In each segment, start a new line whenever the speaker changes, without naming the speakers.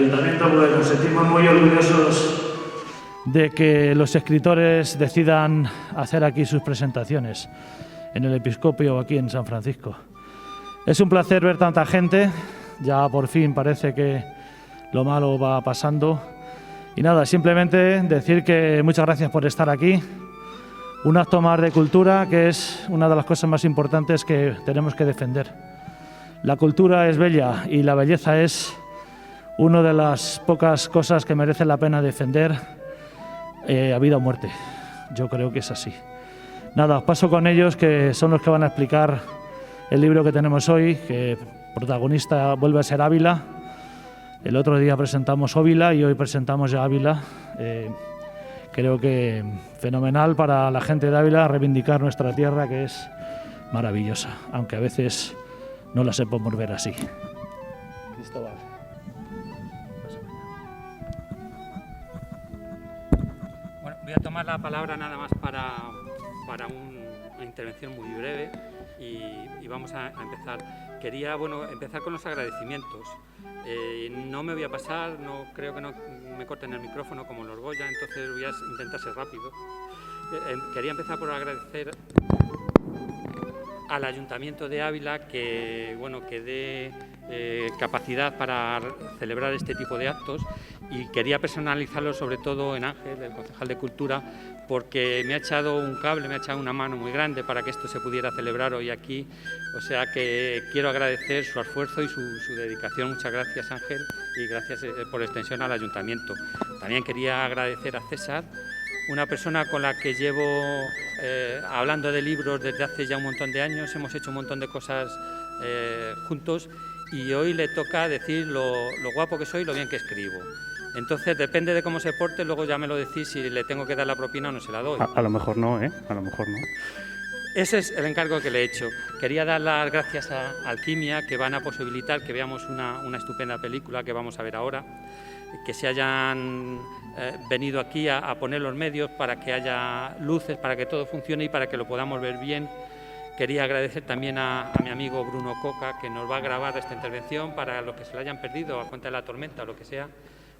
ayuntamiento porque nos sentimos muy orgullosos de que los escritores decidan hacer aquí sus presentaciones en el Episcopio o aquí en San Francisco. Es un placer ver tanta gente, ya por fin parece que lo malo va pasando. Y nada, simplemente decir que muchas gracias por estar aquí. Un acto más de cultura, que es una de las cosas más importantes que tenemos que defender. La cultura es bella y la belleza es una de las pocas cosas que merecen la pena defender a vida o muerte. Yo creo que es así. Nada, os paso con ellos, que son los que van a explicar el libro que tenemos hoy, que protagonista vuelve a ser Ávila. El otro día presentamos Óvila y hoy presentamos ya Ávila. Creo que fenomenal para la gente de Ávila reivindicar nuestra tierra, que es maravillosa, aunque a veces no la sepamos ver así. Cristóbal.
Bueno, voy a tomar la palabra nada más para una intervención muy breve y vamos a empezar. Quería empezar con los agradecimientos. No me voy a pasar, no creo que no me corten el micrófono como los Goya, entonces voy a intentar ser rápido. Quería empezar por agradecer al Ayuntamiento de Ávila que dé capacidad para celebrar este tipo de actos, y quería personalizarlo sobre todo en Ángel, el concejal de Cultura, porque me ha echado un cable, me ha echado una mano muy grande para que esto se pudiera celebrar hoy aquí. O sea que quiero agradecer su esfuerzo y su dedicación. Muchas gracias, Ángel, y gracias por extensión al Ayuntamiento. También quería agradecer a César, una persona con la que llevo hablando de libros desde hace ya un montón de años. Hemos hecho un montón de cosas juntos y hoy le toca decir lo guapo que soy y lo bien que escribo. Entonces, depende de cómo se porte, luego ya me lo decís si le tengo que dar la propina o no se la doy.
A lo mejor no, ¿eh? A lo mejor no.
Ese es el encargo que le he hecho. Quería dar las gracias a Alquimia, que van a posibilitar que veamos una estupenda película que vamos a ver ahora, que se hayan venido aquí a poner los medios para que haya luces, para que todo funcione y para que lo podamos ver bien. Quería agradecer también a mi amigo Bruno Coca, que nos va a grabar esta intervención para los que se la hayan perdido a cuenta de la tormenta o lo que sea.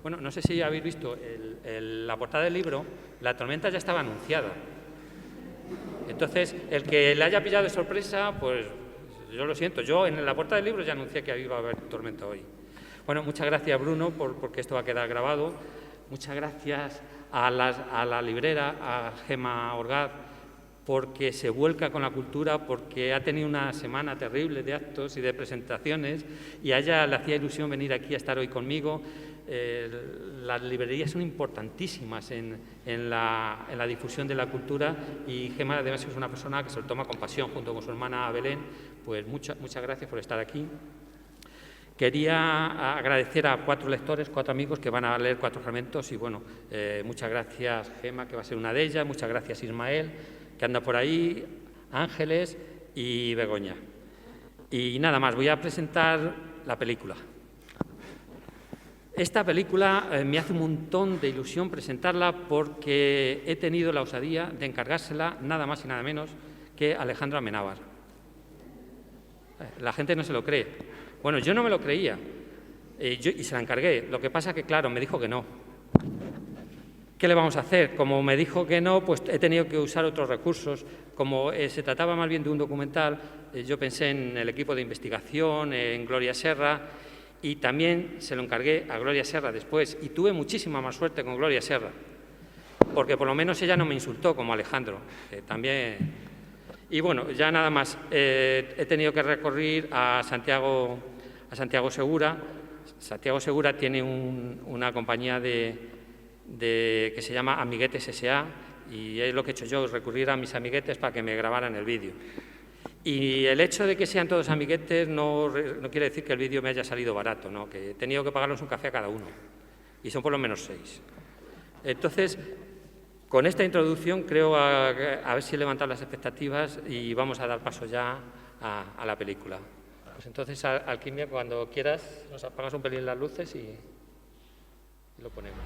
Bueno, no sé si habéis visto la portada del libro, la tormenta ya estaba anunciada. Entonces, el que le haya pillado de sorpresa, pues yo lo siento. Yo en la portada del libro ya anuncié que iba a haber tormenta hoy. Bueno, muchas gracias, Bruno, porque esto va a quedar grabado. Muchas gracias a la librera, a Gemma Orgaz, porque se vuelca con la cultura, porque ha tenido una semana terrible de actos y de presentaciones, y a ella le hacía ilusión venir aquí a estar hoy conmigo. Las librerías son importantísimas en la difusión de la cultura, y Gemma además es una persona que se lo toma con pasión junto con su hermana Belén. Pues muchas gracias por estar aquí. Quería agradecer a 4 lectores, 4 amigos que van a leer 4 fragmentos, y muchas gracias, Gemma, que va a ser una de ellas. Muchas gracias, Ismael, que anda por ahí, Ángeles y Begoña. Y nada más, voy a presentar la película. Esta película me hace un montón de ilusión presentarla, porque he tenido la osadía de encargársela nada más y nada menos que a Alejandro Amenábar. La gente no se lo cree. Bueno, yo no me lo creía y se la encargué. Lo que pasa que, claro, me dijo que no. ¿Qué le vamos a hacer? Como me dijo que no, pues he tenido que usar otros recursos. Como se trataba más bien de un documental, yo pensé en el equipo de investigación, en Gloria Serra, y también se lo encargué a Gloria Serra después, y tuve muchísima más suerte con Gloria Serra, porque por lo menos ella no me insultó como Alejandro, también. Y bueno, ya nada más, he tenido que recurrir a Santiago Segura. Santiago Segura tiene una compañía que se llama Amiguetes S.A., y es lo que he hecho yo, recurrir a mis amiguetes para que me grabaran el vídeo. Y el hecho de que sean todos amiguetes no quiere decir que el vídeo me haya salido barato, ¿no? Que he tenido que pagarles un café a cada uno, y son por lo menos 6. Entonces, con esta introducción creo a ver si he levantado las expectativas, y vamos a dar paso ya a la película. Pues entonces, Alquimia, cuando quieras, nos apagas un pelín las luces y lo ponemos.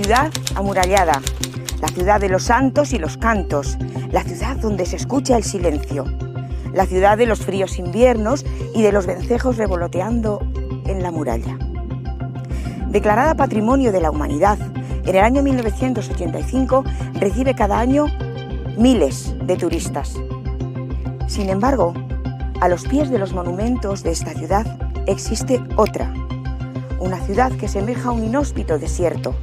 ciudad amurallada, la ciudad de los santos y los cantos, la ciudad donde se escucha el silencio, la ciudad de los fríos inviernos y de los vencejos revoloteando en la muralla. Declarada Patrimonio de la Humanidad, en el año 1985 recibe cada año miles de turistas. Sin embargo, a los pies de los monumentos de esta ciudad existe otra, una ciudad que semeja a un inhóspito desierto,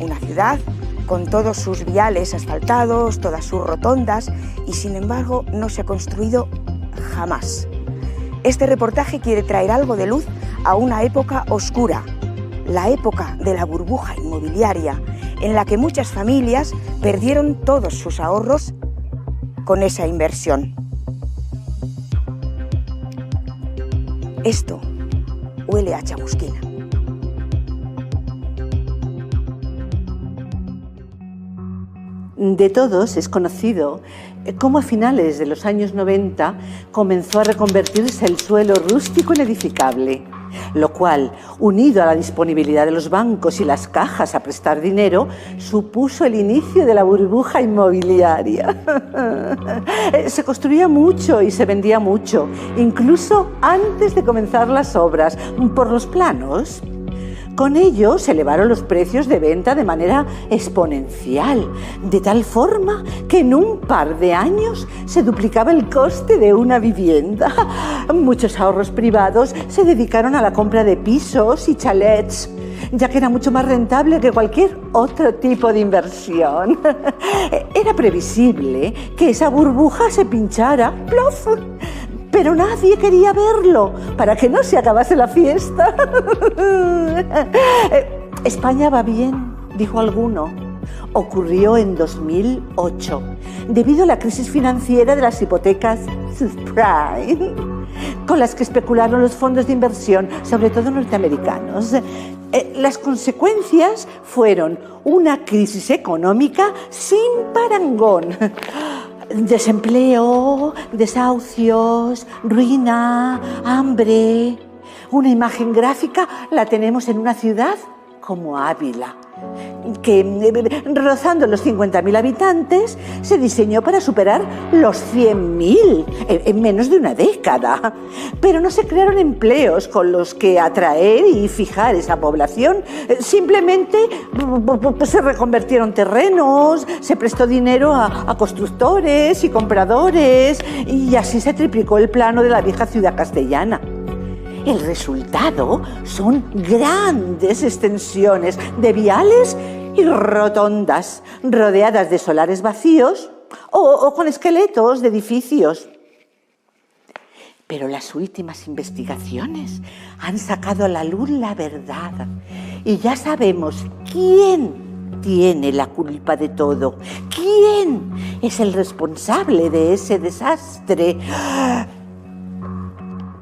una ciudad con todos sus viales asfaltados, todas sus rotondas, y sin embargo no se ha construido jamás. Este reportaje quiere traer algo de luz a una época oscura, la época de la burbuja inmobiliaria, en la que muchas familias perdieron todos sus ahorros con esa inversión. Esto huele a chamusquina.
De todos es conocido cómo a finales de los años 90 comenzó a reconvertirse el suelo rústico en edificable, lo cual, unido a la disponibilidad de los bancos y las cajas a prestar dinero, supuso el inicio de la burbuja inmobiliaria. Se construía mucho y se vendía mucho, incluso antes de comenzar las obras, por los planos. Con ello se elevaron los precios de venta de manera exponencial, de tal forma que en un par de años se duplicaba el coste de una vivienda. Muchos ahorros privados se dedicaron a la compra de pisos y chalets, ya que era mucho más rentable que cualquier otro tipo de inversión. Era previsible que esa burbuja se pinchara, ¡plof!, pero nadie quería verlo para que no se acabase la fiesta. España va bien, dijo alguno. Ocurrió en 2008, debido a la crisis financiera de las hipotecas subprime, con las que especularon los fondos de inversión, sobre todo norteamericanos. Las consecuencias fueron una crisis económica sin parangón. Desempleo, desahucios, ruina, hambre. Una imagen gráfica la tenemos en una ciudad como Ávila, que rozando los 50.000 habitantes se diseñó para superar los 100.000 en menos de una década. Pero no se crearon empleos con los que atraer y fijar esa población. Simplemente se reconvertieron terrenos, se prestó dinero a constructores y compradores, y así se triplicó el plano de la vieja ciudad castellana. El resultado son grandes extensiones de viales y rotondas, rodeadas de solares vacíos o con esqueletos de edificios. Pero las últimas investigaciones han sacado a la luz la verdad, y ya sabemos quién tiene la culpa de todo, quién es el responsable de ese desastre.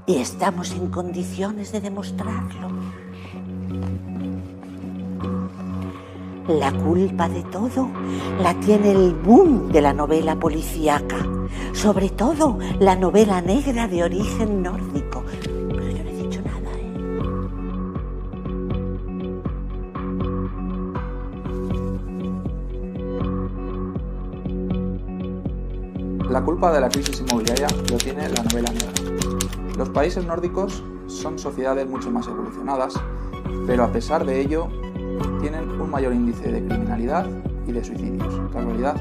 Y estamos en condiciones de demostrarlo. La culpa de todo la tiene el boom de la novela policíaca, sobre todo la novela negra de origen nórdico. Pero yo no he dicho nada,
La culpa de la crisis inmobiliaria lo tiene la novela negra. Los países nórdicos son sociedades mucho más evolucionadas, pero a pesar de ello tienen un mayor índice de criminalidad y de suicidios. ¿Casualidad?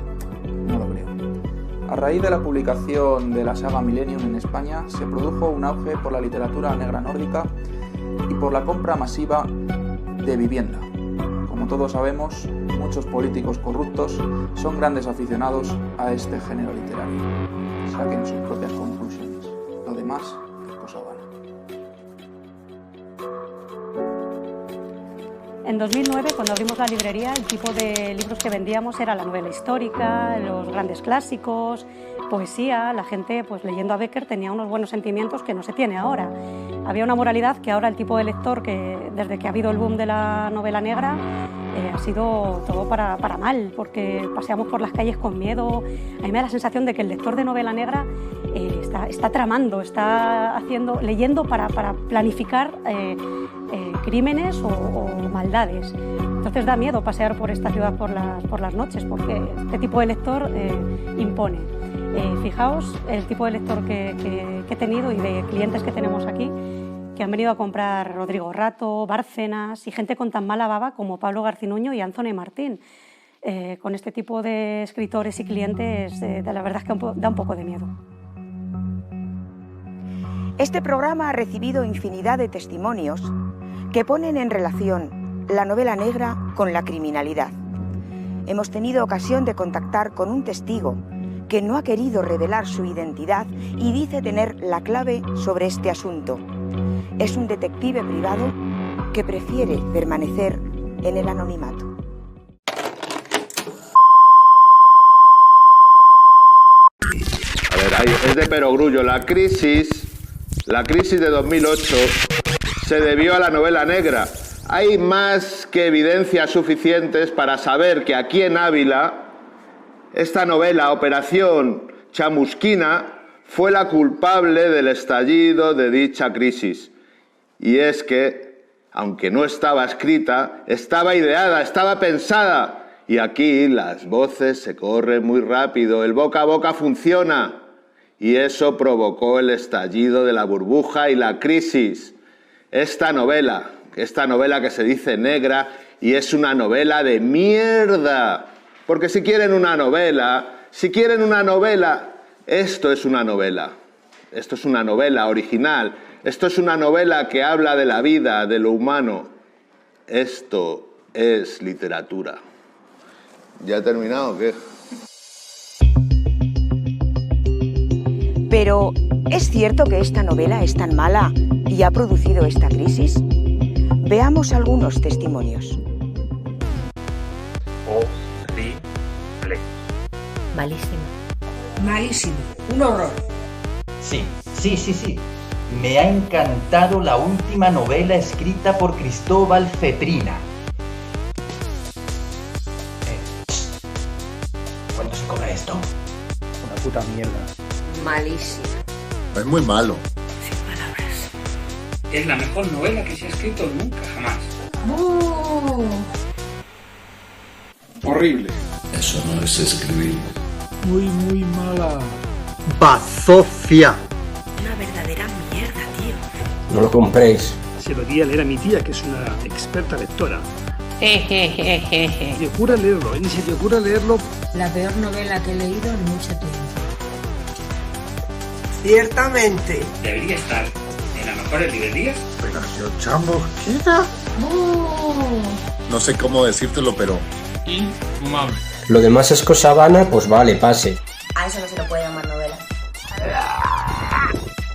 No lo creo. A raíz de la publicación de la saga Millennium en España, se produjo un auge por la literatura negra nórdica y por la compra masiva de vivienda. Como todos sabemos, muchos políticos corruptos son grandes aficionados a este género literario. Saquen sus propias conclusiones. Lo demás es cosa vana.
En 2009, cuando abrimos la librería, el tipo de libros que vendíamos era la novela histórica, los grandes clásicos, poesía. La gente, pues leyendo a Becker, tenía unos buenos sentimientos que no se tiene ahora. Había una moralidad que ahora el tipo de lector, que desde que ha habido el boom de la novela negra, ha sido todo para mal, porque paseamos por las calles con miedo. A mí me da la sensación de que el lector de novela negra está tramando, está leyendo para planificar crímenes o maldades. Entonces da miedo pasear por esta ciudad por las noches, porque este tipo de lector impone. Fijaos el tipo de lector que he tenido y de clientes que tenemos aquí, que han venido a comprar Rodrigo Rato, Bárcenas y gente con tan mala baba como Pablo Garcinuño y Anthony Martín. Con este tipo de escritores y clientes, la verdad es que da un poco de miedo.
Este programa ha recibido infinidad de testimonios que ponen en relación la novela negra con la criminalidad. Hemos tenido ocasión de contactar con un testigo que no ha querido revelar su identidad y dice tener la clave sobre este asunto. Es un detective privado que prefiere permanecer en el anonimato.
A ver, es de perogrullo. La crisis de 2008 se debió a la novela negra. Hay más que evidencias suficientes para saber que aquí en Ávila esta novela, Operación Chamusquina, fue la culpable del estallido de dicha crisis. Y es que, aunque no estaba escrita, estaba ideada, estaba pensada. Y aquí las voces se corren muy rápido, el boca a boca funciona. Y eso provocó el estallido de la burbuja y la crisis. Esta novela que se dice negra y es una novela de mierda. Porque si quieren una novela, esto es una novela. Esto es una novela original. Esto es una novela que habla de la vida, de lo humano. Esto es literatura. ¿Ya he terminado o qué?
Pero, ¿es cierto que esta novela es tan mala y ha producido esta crisis? Veamos algunos testimonios.
Horrible.
Malísimo.
Malísimo. Un horror.
Sí. Me ha encantado la última novela escrita por Cristóbal Cetrina. ¿Cuánto se cobra esto?
Una puta mierda.
Malísimo.
Es muy malo.
Sin palabras.
Es la mejor novela que se ha escrito nunca, jamás.
Horrible.
Eso no es escribir.
Muy mala.
Bazofia.
Una verdadera mierda, tío.
No lo compréis.
Se lo di a leer a mi tía, que es una experta lectora. Se ocurre leerlo, y se te ocurre leerlo.
La peor novela que he leído en mucho tiempo.
Ciertamente.
Debería estar en las mejores librerías.
Operación Chamusquina. No sé cómo decírtelo, pero...
Infumable.
Lo demás es cosa Habana, pues vale, pase.
A eso no se le puede llamar novela.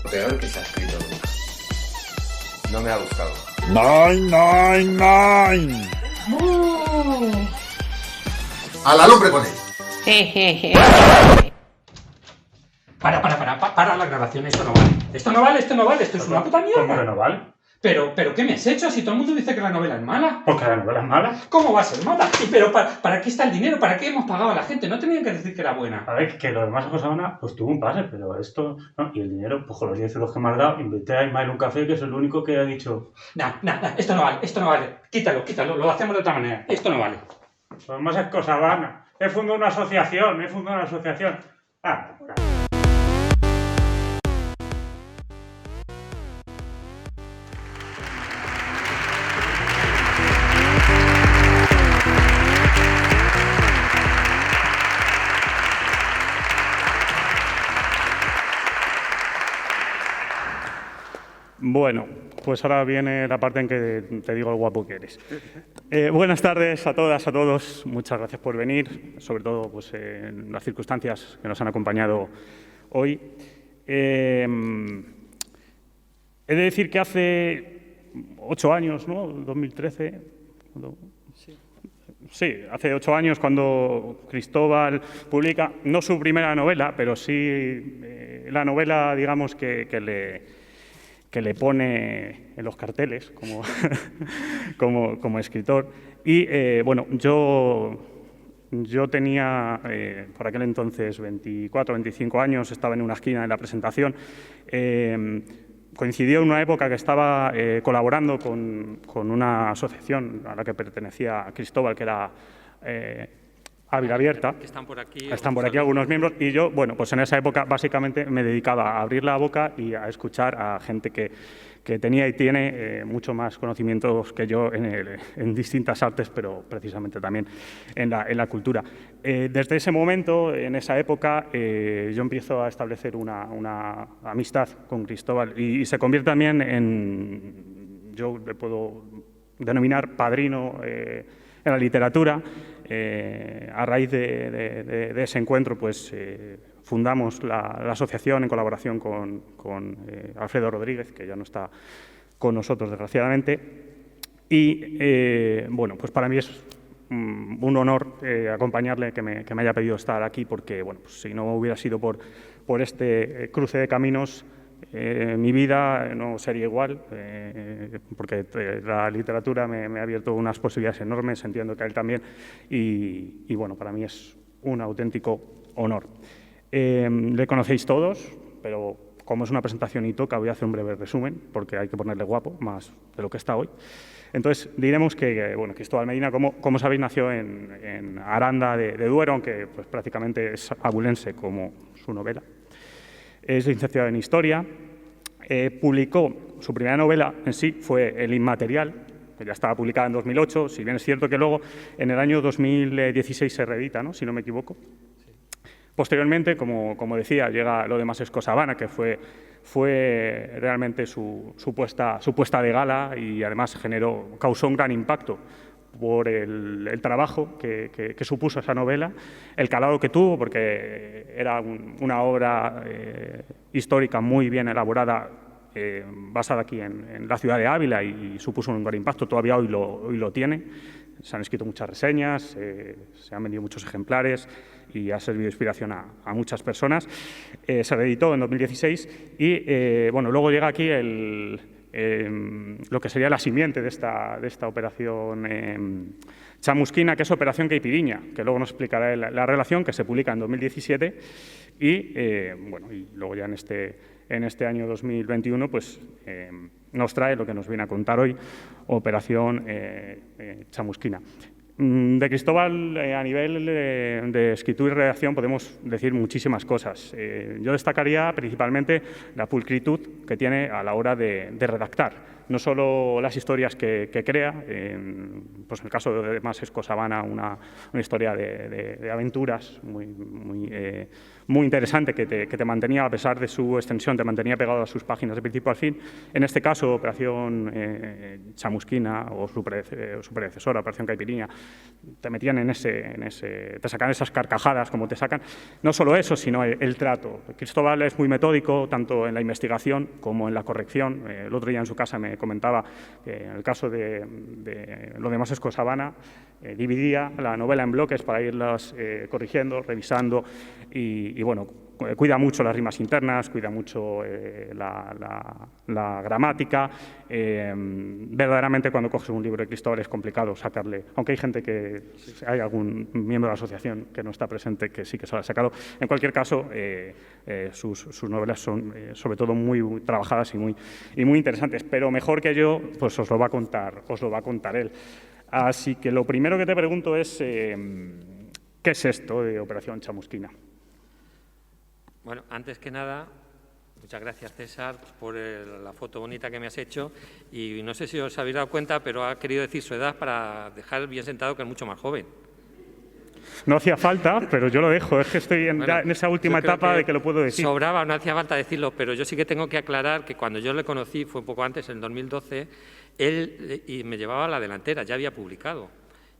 Lo peor que se ha escrito nunca. No me ha gustado.
999. A la lumbre con él.
Para la grabación, esto no vale, esto es una puta mierda.
¿Cómo que no vale?
Pero, ¿qué me has hecho? Si todo el mundo dice que la novela es mala.
Porque la novela es mala.
¿Cómo va a ser mala? Pero ¿para qué está el dinero? ¿Para qué hemos pagado a la gente? No tenían que decir que era buena.
A ver, que lo demás de Josabana, pues tuvo un pase, pero esto, ¿no? Y el dinero, pues con los 10 euros que me has dado, invité a Ismael un café, que es el único que ha dicho...
Esto no vale. Quítalo, lo hacemos de otra manera. Esto no vale.
Lo demás es Josabana. He fundado una asociación. Ah, Bueno, pues ahora viene la parte en que te digo lo guapo que eres. Buenas tardes a todas, a todos. Muchas gracias por venir, sobre todo pues, en las circunstancias que nos han acompañado hoy. He de decir que hace 8 años, ¿no? 2013. Sí, hace 8 años cuando Cristóbal publica, no su primera novela, pero sí la novela, digamos, que le pone en los carteles como escritor. Y bueno, yo tenía por aquel entonces 24, 25 años, estaba en una esquina en la presentación. coincidió en una época que estaba colaborando con una asociación a la que pertenecía Cristóbal, que era Ávila Abierta.
Que están por aquí.
Están por aquí algunos miembros. Y yo, bueno, pues en esa época básicamente me dedicaba a abrir la boca y a escuchar a gente que tenía y tiene mucho más conocimientos que yo en distintas artes, pero precisamente también en la cultura. Desde ese momento, en esa época, yo empiezo a establecer una amistad con Cristóbal y se convierte también en, yo le puedo denominar padrino en la literatura. A raíz de ese encuentro, pues fundamos la asociación en colaboración con Alfredo Rodríguez, que ya no está con nosotros, desgraciadamente. Y, bueno, pues para mí es un honor acompañarle, que me haya pedido estar aquí, porque, bueno, pues si no hubiera sido por este cruce de caminos, mi vida no sería igual, porque la literatura me ha abierto unas posibilidades enormes, entiendo que a él también, y bueno, para mí es un auténtico honor. Le conocéis todos, pero como es una presentación y toca, voy a hacer un breve resumen, porque hay que ponerle guapo, más de lo que está hoy. Entonces, diremos que bueno, Cristóbal Medina, como sabéis, nació en Aranda de Duero, aunque pues, prácticamente es abulense como su novela. Es licenciado en Historia. Publicó, su primera novela en sí fue El Inmaterial, que ya estaba publicada en 2008, si bien es cierto que luego en el año 2016 se reedita, ¿no?, si no me equivoco. Sí. Posteriormente, como decía, llega Lo demás es cosa vana, que fue realmente su puesta de gala y además causó un gran impacto por el trabajo que supuso esa novela, el calado que tuvo, porque era una obra histórica muy bien elaborada, basada aquí en la ciudad de Ávila, y supuso un gran impacto. Todavía hoy lo tiene. Se han escrito muchas reseñas, se han vendido muchos ejemplares y ha servido de inspiración a muchas personas. Se reeditó en 2016 y bueno, luego llega aquí lo que sería la simiente de esta operación chamusquina, que es Operación Caipiriña, que luego nos explicará la relación, que se publica en 2017 y, bueno, y luego ya en este año 2021 pues, nos trae lo que nos viene a contar hoy, Operación Chamusquina. De Cristóbal, a nivel de escritura y redacción, podemos decir muchísimas cosas. Yo destacaría principalmente la pulcritud que tiene a la hora de redactar. No solo las historias que crea, pues en el caso de Demás es cosa vana, una historia de aventuras muy interesante que te mantenía, a pesar de su extensión, te mantenía pegado a sus páginas de principio al fin. En este caso, Operación Chamusquina o su predecesora, Operación Caipiriña, te metían te sacan esas carcajadas como te sacan. No solo eso, sino el trato. Cristóbal es muy metódico, tanto en la investigación como en la corrección. El otro día en su casa me comentaba que en el caso de Lo demás es cosa vana, dividía la novela en bloques para irlas corrigiendo, revisando y bueno, cuida mucho las rimas internas, cuida mucho la gramática. Verdaderamente, cuando coges un libro de Cristóbal es complicado sacarle, aunque hay algún miembro de la asociación que no está presente que sí que se lo ha sacado. En cualquier caso, sus novelas son sobre todo muy trabajadas y muy interesantes, pero mejor que yo, pues os lo va a contar él. Así que lo primero que te pregunto es, ¿qué es esto de Operación Chamusquina?
Bueno, antes que nada, muchas gracias, César, por la foto bonita que me has hecho. Y no sé si os habéis dado cuenta, pero ha querido decir su edad para dejar bien sentado que es mucho más joven.
No hacía falta, pero yo lo dejo. Es que estoy en esa última etapa de que lo puedo decir.
Sobraba, no hacía falta decirlo, pero yo sí que tengo que aclarar que cuando yo le conocí, fue un poco antes, en 2012, él me llevaba a la delantera, ya había publicado.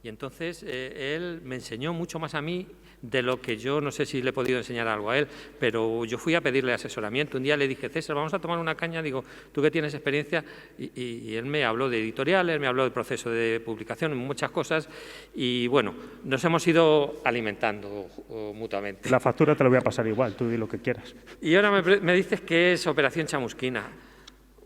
Y entonces él me enseñó mucho más a mí de lo que yo, no sé si le he podido enseñar algo a él, pero yo fui a pedirle asesoramiento. Un día le dije, César, vamos a tomar una caña, digo, tú que tienes experiencia, y él me habló de editoriales, me habló del proceso de publicación, muchas cosas, y bueno, nos hemos ido alimentando mutuamente.
La factura te la voy a pasar igual, tú di lo que quieras.
Y ahora me dices que es Operación Chamusquina.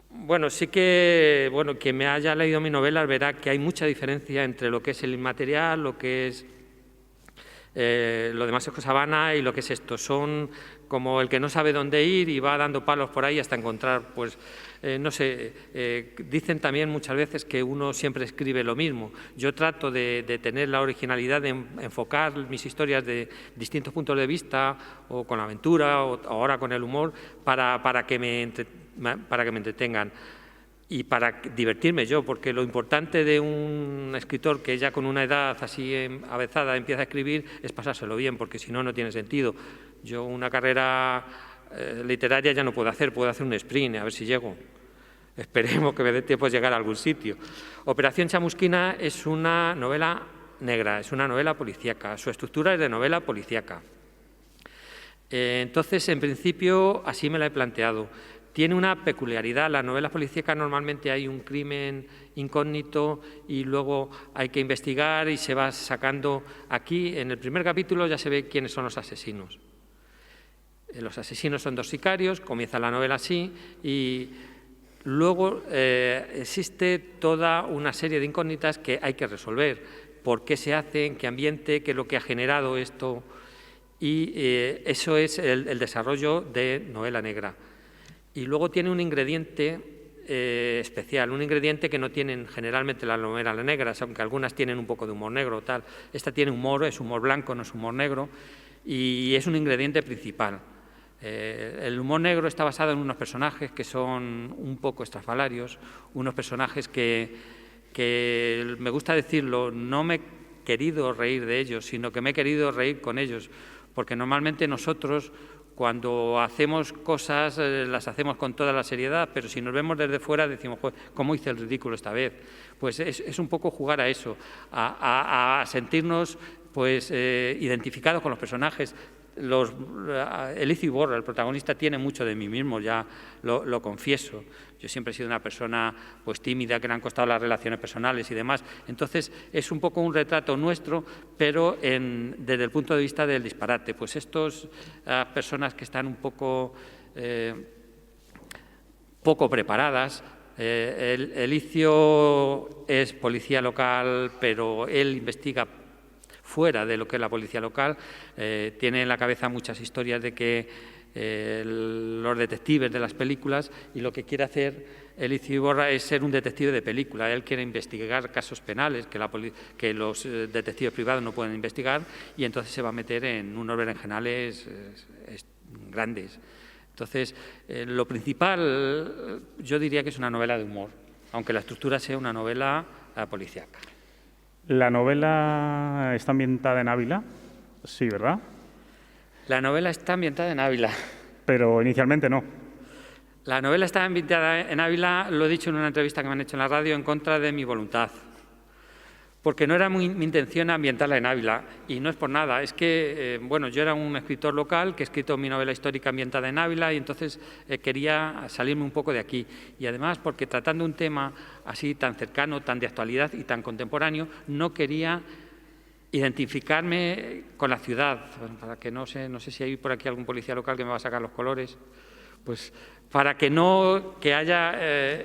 Bueno, sí que, bueno, quien me haya leído mi novela verá que hay mucha diferencia entre lo que es El Inmaterial, lo que es Lo demás es cosa vana y lo que es esto. Son como el que no sabe dónde ir y va dando palos por ahí hasta encontrar pues no sé, dicen también muchas veces que uno siempre escribe lo mismo. Yo trato de tener la originalidad de enfocar mis historias de distintos puntos de vista, o con la aventura, o ahora con el humor, para que me entretengan y para divertirme yo, porque lo importante de un escritor que ya con una edad así avanzada empieza a escribir es pasárselo bien, porque si no, no tiene sentido. Yo una carrera literaria ya no puedo hacer un sprint, a ver si llego. Esperemos que me dé tiempo de llegar a algún sitio. Operación Chamusquina es una novela negra, es una novela policíaca, su estructura es de novela policíaca. Entonces, en principio, así me la he planteado. Tiene una peculiaridad, las novelas policíacas normalmente hay un crimen incógnito y luego hay que investigar y se va sacando. Aquí, en el primer capítulo, ya se ve quiénes son los asesinos. Los asesinos son 2 sicarios, comienza la novela así, y luego existe toda una serie de incógnitas que hay que resolver. ¿Por qué se hace? ¿En qué ambiente? ¿Qué es lo que ha generado esto? Y eso es el desarrollo de novela negra. Y luego tiene un ingrediente especial, un ingrediente que no tienen generalmente las novelas negras, aunque algunas tienen un poco de humor negro, tal. Esta tiene humor, es humor blanco, no es humor negro, y es un ingrediente principal. El humor negro está basado en unos personajes que son un poco estrafalarios, unos personajes que me gusta decirlo, no me he querido reír de ellos, sino que me he querido reír con ellos, porque normalmente nosotros, cuando hacemos cosas, las hacemos con toda la seriedad, pero si nos vemos desde fuera decimos, pues, ¿cómo hice el ridículo esta vez? Pues es un poco jugar a eso, a sentirnos pues, identificados con los personajes. Elicio Iborra, el protagonista, tiene mucho de mí mismo, ya lo confieso. Yo siempre he sido una persona pues tímida, que le han costado las relaciones personales y demás. Entonces, es un poco un retrato nuestro, pero desde el punto de vista del disparate. Pues estas personas que están un poco preparadas. Elicio es policía local, pero él investiga fuera de lo que es la policía local, tiene en la cabeza muchas historias de que los detectives de las películas, y lo que quiere hacer Elicio Iborra es ser un detective de película. Él quiere investigar casos penales que los detectives privados no pueden investigar, y entonces se va a meter en unos berenjenales grandes. Entonces, lo principal, yo diría que es una novela de humor, aunque la estructura sea una novela policíaca.
¿La novela está ambientada en Ávila? Sí, ¿verdad?
La novela está ambientada en Ávila.
Pero inicialmente no.
La novela está ambientada en Ávila, lo he dicho en una entrevista que me han hecho en la radio, en contra de mi voluntad. Porque no era mi intención ambientarla en Ávila, y no es por nada. Es que, bueno, yo era un escritor local que he escrito mi novela histórica ambientada en Ávila, y entonces quería salirme un poco de aquí. Y además, porque tratando un tema así tan cercano, tan de actualidad y tan contemporáneo, no quería identificarme con la ciudad, para que no sé si hay por aquí algún policía local que me va a sacar los colores, pues para que no, que haya,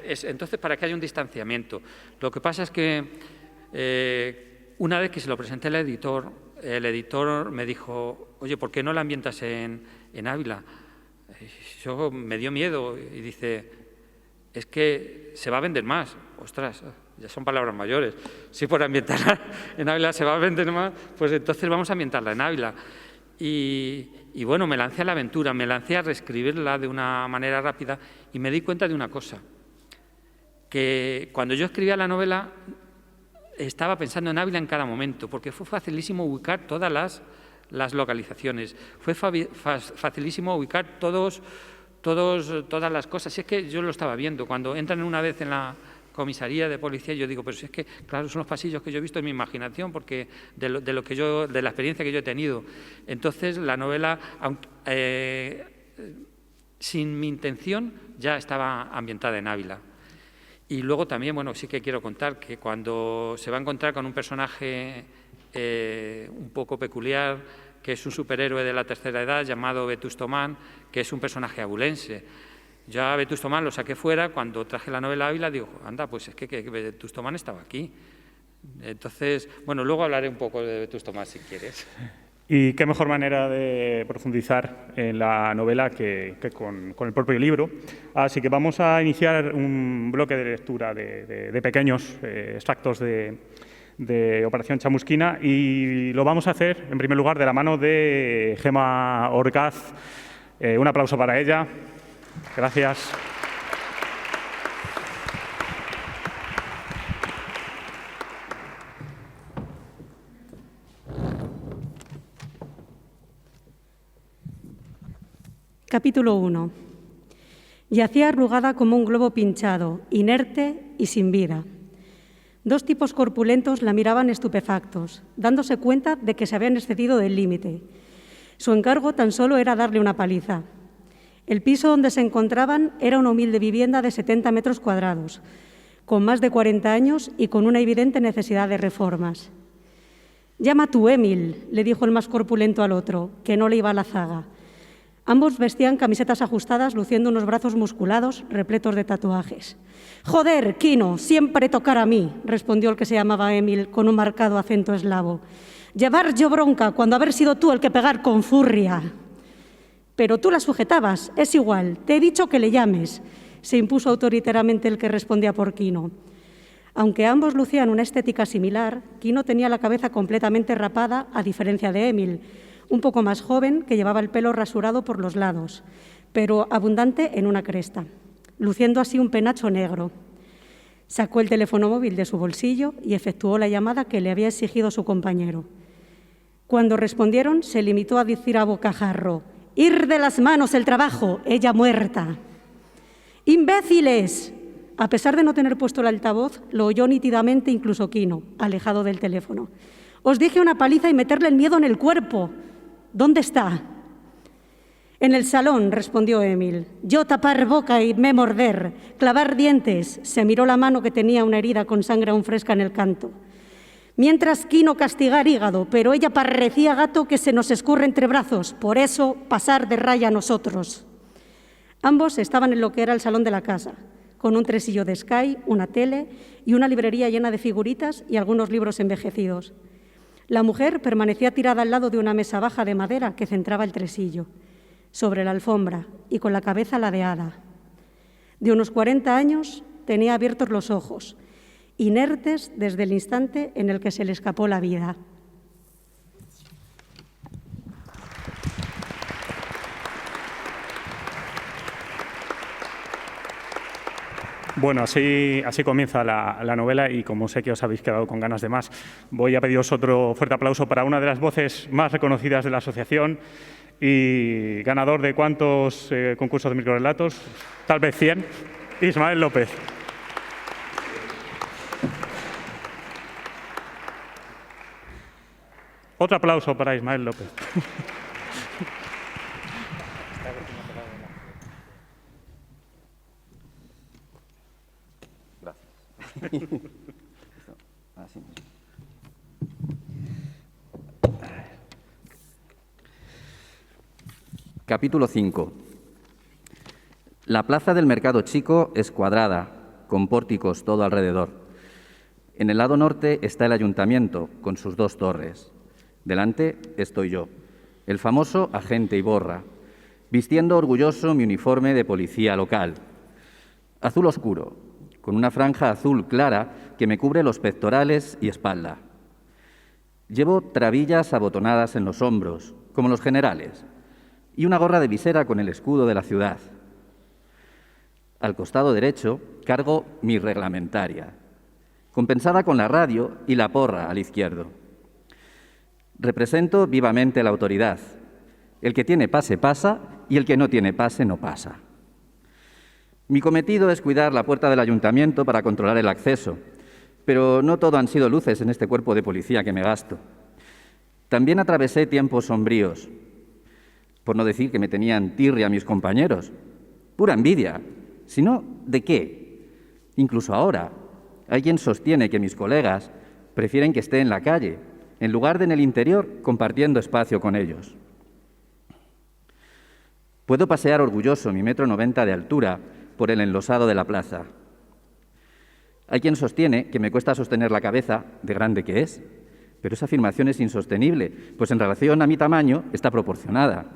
entonces para que haya un distanciamiento. Lo que pasa es que una vez que se lo presenté al editor, el editor me dijo, oye, ¿por qué no la ambientas en Ávila? Yo me dio miedo y dice, es que se va a vender más. Ostras, ya son palabras mayores. Si por ambientarla en Ávila se va a vender más, pues entonces vamos a ambientarla en Ávila. Y bueno, me lancé a la aventura, me lancé a reescribirla de una manera rápida, y me di cuenta de una cosa, que cuando yo escribía la novela estaba pensando en Ávila en cada momento, porque fue facilísimo ubicar todas las localizaciones, fue facilísimo ubicar todas las cosas. Si es que yo lo estaba viendo, cuando entran una vez en la comisaría de policía, yo digo, pero si es que, claro, son los pasillos que yo he visto en mi imaginación, porque de la experiencia que yo he tenido. Entonces, la novela, sin mi intención, ya estaba ambientada en Ávila. Y luego también, bueno, sí que quiero contar que cuando se va a encontrar con un personaje un poco peculiar, que es un superhéroe de la tercera edad llamado Vetusto Man, que es un personaje abulense. Yo a Vetusto Man lo saqué fuera, cuando traje la novela Ávila, digo, anda, pues es que Vetusto Man estaba aquí. Entonces, bueno, luego hablaré un poco de Vetusto Man si quieres.
Y qué mejor manera de profundizar en la novela que con el propio libro. Así que vamos a iniciar un bloque de lectura de pequeños extractos de Operación Chamusquina, y lo vamos a hacer, en primer lugar, de la mano de Gemma Orgaz. Un aplauso para ella. Gracias.
Capítulo 1. Yacía arrugada como un globo pinchado, inerte y sin vida. Dos tipos corpulentos la miraban estupefactos, dándose cuenta de que se habían excedido del límite. Su encargo tan solo era darle una paliza. El piso donde se encontraban era una humilde vivienda de 70 metros cuadrados, con más de 40 años y con una evidente necesidad de reformas. «Llama tú, Emil», le dijo el más corpulento al otro, que no le iba a la zaga. Ambos vestían camisetas ajustadas, luciendo unos brazos musculados, repletos de tatuajes. «Joder, Quino, siempre tocar a mí», respondió el que se llamaba Emil, con un marcado acento eslavo. «Llevar yo bronca cuando haber sido tú el que pegar con furria». «Pero tú la sujetabas, es igual, te he dicho que le llames», se impuso autoritariamente el que respondía por Quino. Aunque ambos lucían una estética similar, Quino tenía la cabeza completamente rapada, a diferencia de Emil, un poco más joven, que llevaba el pelo rasurado por los lados, pero abundante en una cresta, luciendo así un penacho negro. Sacó el teléfono móvil de su bolsillo y efectuó la llamada que le había exigido su compañero. Cuando respondieron, se limitó a decir a bocajarro: «¡Ir de las manos el trabajo! ¡Ella muerta!». «¡Imbéciles!». A pesar de no tener puesto el altavoz, lo oyó nítidamente incluso Quino, alejado del teléfono. «Os dije una paliza y meterle el miedo en el cuerpo. ¿Dónde está?». «En el salón», respondió Emil. «Yo tapar boca y me morder, clavar dientes». Se miró la mano que tenía una herida con sangre aún fresca en el canto. «Mientras Quino castigar hígado, pero ella parecía gato que se nos escurre entre brazos, por eso pasar de raya a nosotros». Ambos estaban en lo que era el salón de la casa, con un tresillo de Sky, una tele y una librería llena de figuritas y algunos libros envejecidos. La mujer permanecía tirada al lado de una mesa baja de madera que centraba el tresillo, sobre la alfombra y con la cabeza ladeada. De unos 40 años, tenía abiertos los ojos, inertes desde el instante en el que se le escapó la vida.
Bueno, así comienza la novela, y como sé que os habéis quedado con ganas de más, voy a pediros otro fuerte aplauso para una de las voces más reconocidas de la asociación y ganador de ¿cuántos concursos de microrelatos? Tal vez 100, Ismael López. Otro aplauso para Ismael López.
Capítulo 5. La plaza del Mercado Chico es cuadrada, con pórticos todo alrededor. En el lado norte está el ayuntamiento, con sus 2 torres. Delante estoy yo, el famoso agente Iborra, vistiendo orgulloso mi uniforme de policía local. Azul oscuro, con una franja azul clara que me cubre los pectorales y espalda. Llevo trabillas abotonadas en los hombros, como los generales, y una gorra de visera con el escudo de la ciudad. Al costado derecho cargo mi reglamentaria, compensada con la radio y la porra al izquierdo. Represento vivamente la autoridad. El que tiene pase pasa y el que no tiene pase no pasa. Mi cometido es cuidar la puerta del ayuntamiento para controlar el acceso, pero no todo han sido luces en este cuerpo de policía que me gasto. También atravesé tiempos sombríos, por no decir que me tenían tirria mis compañeros. Pura envidia. Si no, ¿de qué? Incluso ahora, hay quien sostiene que mis colegas prefieren que esté en la calle, en lugar de en el interior, compartiendo espacio con ellos. Puedo pasear orgulloso mi 1,90 m de altura por el enlosado de la plaza. Hay quien sostiene que me cuesta sostener la cabeza, de grande que es, Pero esa afirmación es insostenible, pues en relación a mi tamaño está proporcionada.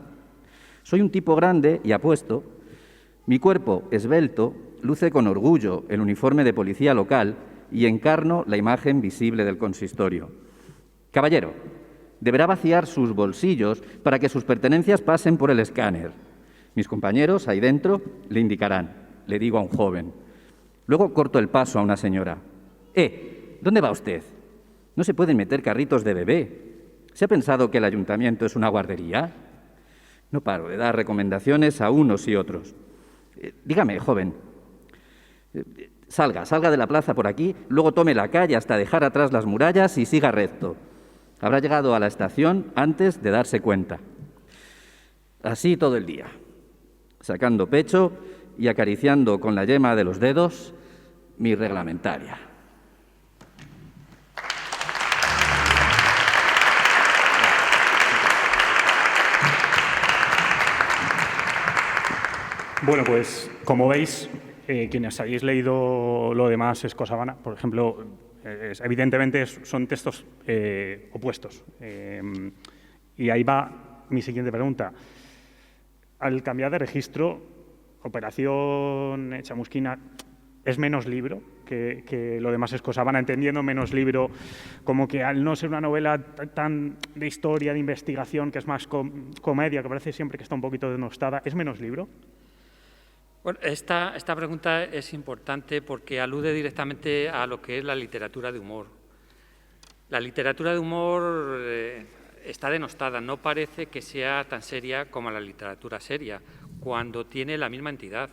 Soy un tipo grande y apuesto. Mi cuerpo, esbelto, luce con orgullo el uniforme de policía local y encarno la imagen visible del consistorio. Caballero, deberá vaciar sus bolsillos para que sus pertenencias pasen por el escáner. Mis compañeros ahí dentro le indicarán, le digo a un joven. Luego corto el paso a una señora. ¿Dónde va usted? No se pueden meter carritos de bebé. ¿Se ha pensado que el ayuntamiento es una guardería? No paro de dar recomendaciones a unos y otros. Dígame, joven, salga de la plaza por aquí, luego tome la calle hasta dejar atrás las murallas y siga recto. Habrá llegado a la estación antes de darse cuenta. Así todo el día, sacando pecho y acariciando con la yema de los dedos mi reglamentaria.
Bueno, pues como veis, quienes habéis leído lo demás Escosabana, por ejemplo, evidentemente son textos opuestos. Y ahí va mi siguiente pregunta. Al cambiar de registro, Operación Chamusquina es menos libro que lo demás Escosabana, entendiendo menos libro como que al no ser una novela tan de historia, de investigación, que es más comedia, que parece siempre que está un poquito denostada, ¿es menos libro?
Bueno, esta pregunta es importante porque alude directamente a lo que es la literatura de humor. La literatura de humor está denostada, no parece que sea tan seria como la literatura seria, cuando tiene la misma entidad.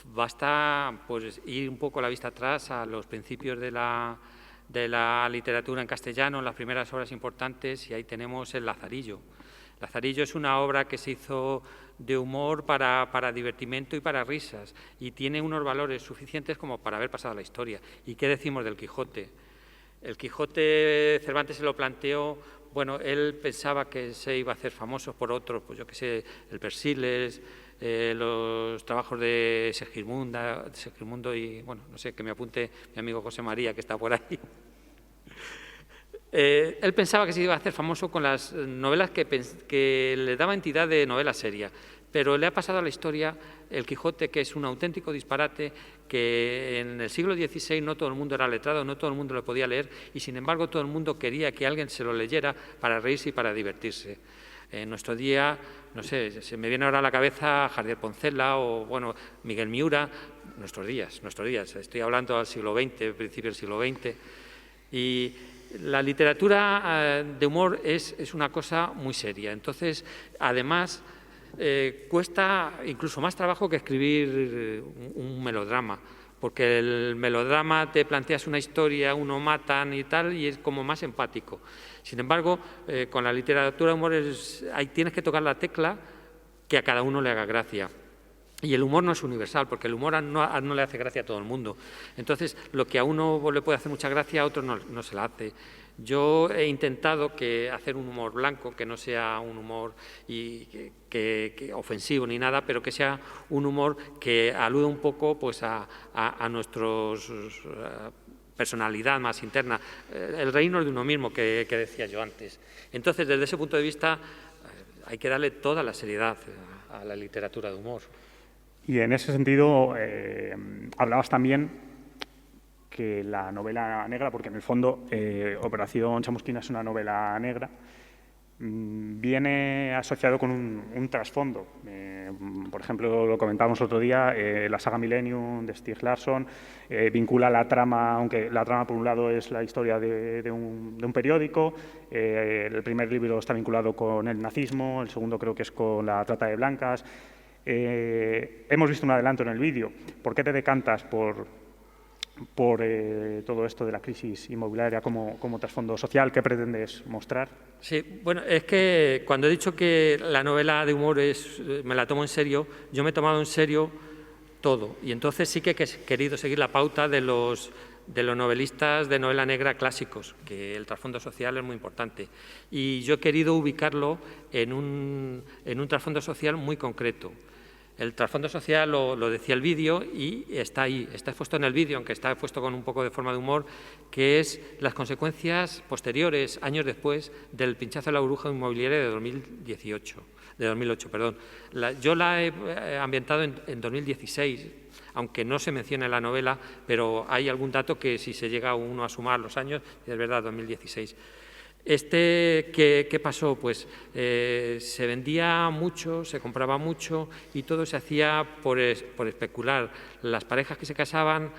Basta pues, ir un poco la vista atrás a los principios de la literatura en castellano, en las primeras obras importantes, y ahí tenemos el Lazarillo. Lazarillo es una obra que se hizo de humor para divertimento y para risas, y tiene unos valores suficientes como para haber pasado a la historia. ¿Y qué decimos del Quijote? El Quijote, Cervantes se lo planteó, bueno, él pensaba que se iba a hacer famoso por otros, pues yo qué sé, el Persiles, los trabajos de Segismundo y, bueno, no sé, que me apunte mi amigo José María, que está por ahí. Él pensaba que se iba a hacer famoso con las novelas que le daba entidad de novela seria, pero le ha pasado a la historia el Quijote, que es un auténtico disparate, que en el siglo XVI no todo el mundo era letrado, no todo el mundo lo podía leer, y sin embargo todo el mundo quería que alguien se lo leyera para reírse y para divertirse. En nuestro día, no sé, se me viene ahora a la cabeza Jardier Poncela o, bueno, Miguel Miura, nuestros días, estoy hablando del siglo XX, principio del siglo XX, y la literatura de humor es una cosa muy seria. Entonces, además, cuesta incluso más trabajo que escribir un melodrama, porque el melodrama te planteas una historia, uno matan y tal, y es como más empático. Sin embargo, con la literatura de humor ahí tienes que tocar la tecla que a cada uno le haga gracia. Y el humor no es universal, porque el humor no le hace gracia a todo el mundo. Entonces, lo que a uno le puede hacer mucha gracia, a otro no se la hace. Yo he intentado hacer un humor blanco, que no sea un humor que ofensivo ni nada, pero que sea un humor que alude un poco pues, a nuestra personalidad más interna, el reino de uno mismo que decía yo antes. Entonces, desde ese punto de vista, hay que darle toda la seriedad a la literatura de humor.
Y en ese sentido, hablabas también que la novela negra, porque en el fondo Operación Chamusquina es una novela negra, viene asociado con un trasfondo. Por ejemplo, lo comentábamos otro día, la saga Millennium de Stieg Larsson vincula la trama, aunque la trama por un lado es la historia de un periódico, el primer libro está vinculado con el nazismo, el segundo creo que es con la trata de blancas. Hemos visto un adelanto en el vídeo. ¿Por qué te decantas por todo esto de la crisis inmobiliaria como trasfondo social? ¿Qué pretendes mostrar?
Sí, bueno, es que cuando he dicho que la novela de humor me la tomo en serio, yo me he tomado en serio todo. Y entonces sí que he querido seguir la pauta de los novelistas de novela negra clásicos, que el trasfondo social es muy importante. Y yo he querido ubicarlo en un trasfondo social muy concreto. El trasfondo social lo decía el vídeo y está ahí, está expuesto en el vídeo, aunque está expuesto con un poco de forma de humor, que es las consecuencias posteriores, años después, del pinchazo de la burbuja inmobiliaria de 2008. Yo la he ambientado en 2016, aunque no se menciona en la novela, pero hay algún dato que si se llega uno a sumar los años, es verdad, 2016. ¿Qué pasó? Pues se vendía mucho, se compraba mucho y todo se hacía por especular. Las parejas que se casaban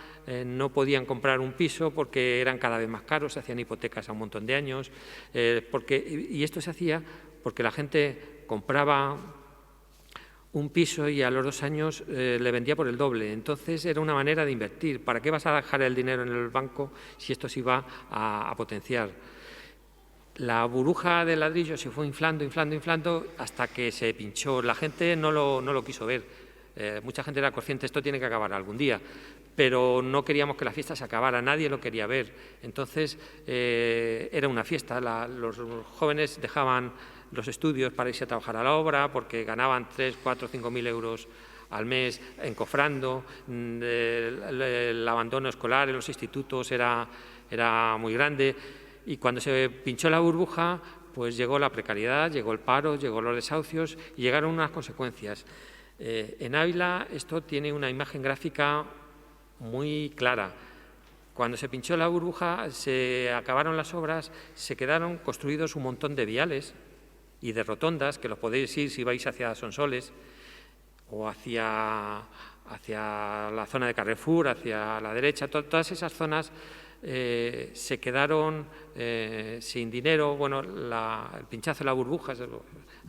no podían comprar un piso porque eran cada vez más caros, se hacían hipotecas a un montón de años, y esto se hacía porque la gente compraba un piso y a los 2 años le vendía por el doble. Entonces era una manera de invertir. ¿Para qué vas a dejar el dinero en el banco si esto se iba a potenciar? La burbuja de ladrillo se fue inflando hasta que se pinchó. La gente no lo quiso ver. Mucha gente era consciente, esto tiene que acabar algún día, pero no queríamos que la fiesta se acabara, nadie lo quería ver. Entonces era una fiesta, los jóvenes dejaban los estudios para irse a trabajar a la obra porque ganaban 3, 4, 5.000 euros al mes encofrando. El abandono escolar en los institutos era muy grande. Y cuando se pinchó la burbuja, pues llegó la precariedad, llegó el paro, llegó los desahucios y llegaron unas consecuencias. En Ávila esto tiene una imagen gráfica muy clara. Cuando se pinchó la burbuja, se acabaron las obras, se quedaron construidos un montón de viales y de rotondas, que los podéis ir si vais hacia Sonsoles o hacia la zona de Carrefour, hacia la derecha, todas esas zonas se quedaron sin dinero. Bueno, el pinchazo de la burbuja,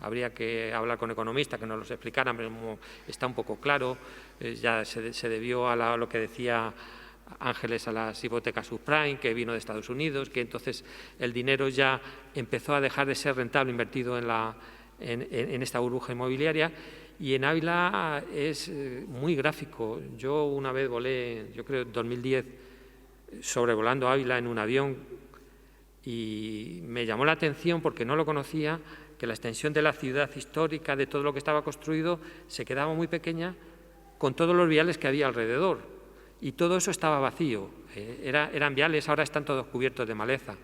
habría que hablar con economistas que nos los explicaran, pero está un poco claro. Ya se debió a lo que decía Ángeles, a las hipotecas subprime, que vino de Estados Unidos, que entonces el dinero ya empezó a dejar de ser rentable invertido en esta burbuja inmobiliaria. Y en Ávila es muy gráfico. Yo una vez volé, yo creo en 2010, sobrevolando Ávila en un avión y me llamó la atención porque no lo conocía, que la extensión de la ciudad histórica, de todo lo que estaba construido, se quedaba muy pequeña con todos los viales que había alrededor y todo eso estaba vacío, eran viales, ahora están todos cubiertos de maleza.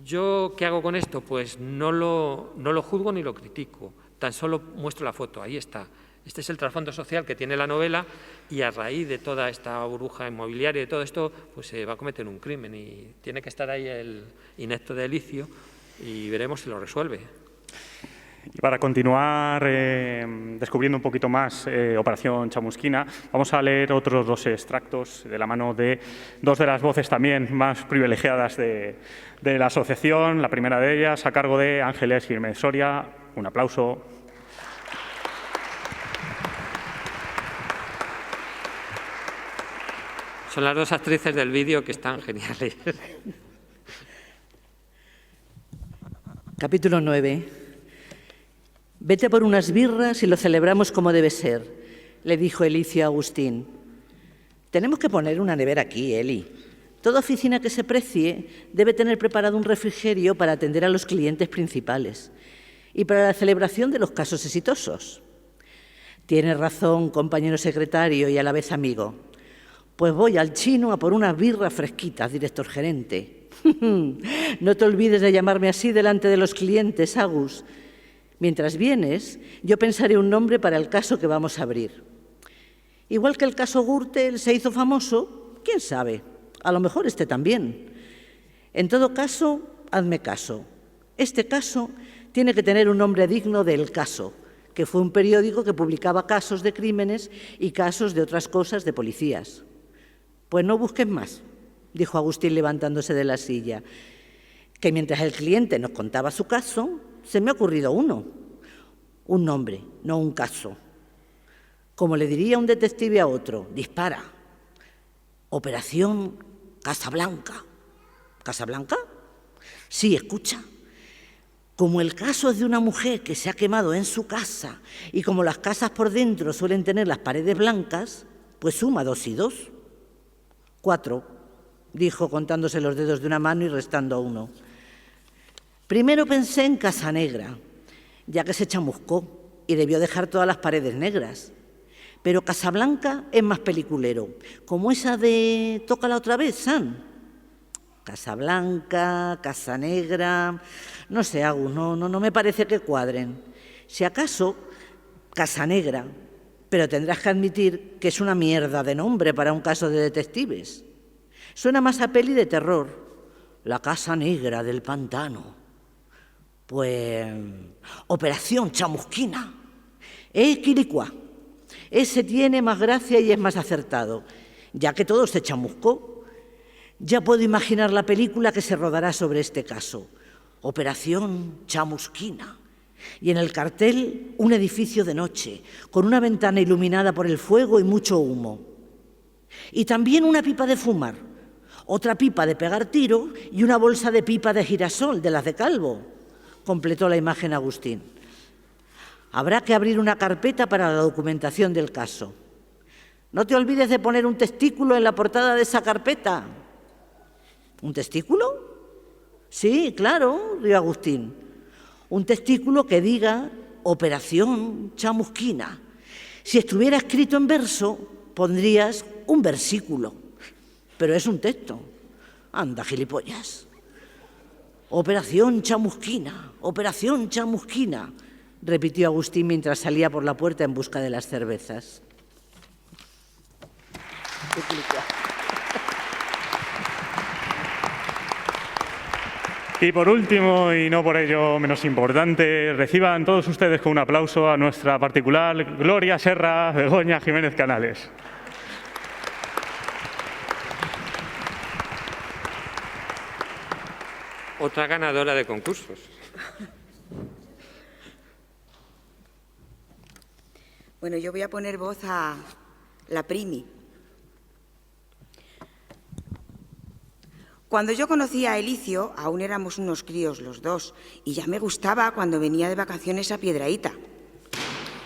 ¿Yo qué hago con esto? Pues no lo juzgo ni lo critico, tan solo muestro la foto, ahí está. Este es el trasfondo social que tiene la novela y a raíz de toda esta burbuja inmobiliaria y de todo esto, pues se va a cometer un crimen y tiene que estar ahí el inepto de Elicio y veremos si lo resuelve.
Y para continuar descubriendo un poquito más Operación Chamusquina, vamos a leer otros 2 extractos de la mano de 2 de las voces también más privilegiadas de la asociación. La primera de ellas a cargo de Ángeles Jiménez Soria. Un aplauso.
Son las 2 actrices del vídeo que están geniales.
Capítulo 9. Vete por unas birras y lo celebramos como debe ser, le dijo Elicio a Agustín. Tenemos que poner una nevera aquí, Eli. Toda oficina que se precie debe tener preparado un refrigerio para atender a los clientes principales y para la celebración de los casos exitosos. Tienes razón, compañero secretario y a la vez amigo. Pues voy al Chino a por unas birras fresquitas, director gerente. No te olvides de llamarme así delante de los clientes, Agus. Mientras vienes, yo pensaré un nombre para el caso que vamos a abrir. Igual que el caso Gürtel se hizo famoso, quién sabe, a lo mejor este también. En todo caso, hazme caso. Este caso tiene que tener un nombre digno de El Caso, que fue un periódico que publicaba casos de crímenes y casos de otras cosas de policías. Pues no busques más, dijo Agustín levantándose de la silla, que mientras el cliente nos contaba su caso, se me ha ocurrido uno. Un nombre, no un caso. Como le diría un detective a otro, dispara. Operación Casablanca. ¿Casablanca? Sí, escucha. Como el caso es de una mujer que se ha quemado en su casa y como las casas por dentro suelen tener las paredes blancas, pues suma 2 y 2. 4, dijo contándose los dedos de una mano y restando 1. Primero pensé en Casanegra, ya que se chamuscó y debió dejar todas las paredes negras. Pero Casablanca es más peliculero, como esa de Tócala otra vez, San. Casablanca, Casanegra, no sé, Agus, no me parece que cuadren. Si acaso, Casanegra, pero tendrás que admitir que es una mierda de nombre para un caso de detectives. Suena más a peli de terror, La Casa Negra del Pantano. Pues, Operación Chamusquina. Quilicuá. Ese tiene más gracia y es más acertado, ya que todo se chamuscó. Ya puedo imaginar la película que se rodará sobre este caso. Operación Chamusquina. Y en el cartel, un edificio de noche, con una ventana iluminada por el fuego y mucho humo. Y también una pipa de fumar, otra pipa de pegar tiro y una bolsa de pipa de girasol, de las de Calvo, completó la imagen Agustín. Habrá que abrir una carpeta para la documentación del caso. No te olvides de poner un testículo en la portada de esa carpeta. ¿Un testículo? Sí, claro, rió Agustín. Un testículo que diga Operación Chamusquina. Si estuviera escrito en verso, pondrías un versículo. Pero es un texto. Anda, gilipollas. Operación Chamusquina, Operación Chamusquina, repitió Agustín mientras salía por la puerta en busca de las cervezas.
Y por último, y no por ello menos importante, reciban todos ustedes con un aplauso a nuestra particular Gloria Serra Begoña Jiménez Canales.
Otra ganadora de concursos.
Bueno, yo voy a poner voz a la Primi. Cuando yo conocí a Elicio, aún éramos unos críos los dos, y ya me gustaba cuando venía de vacaciones a Piedrahíta.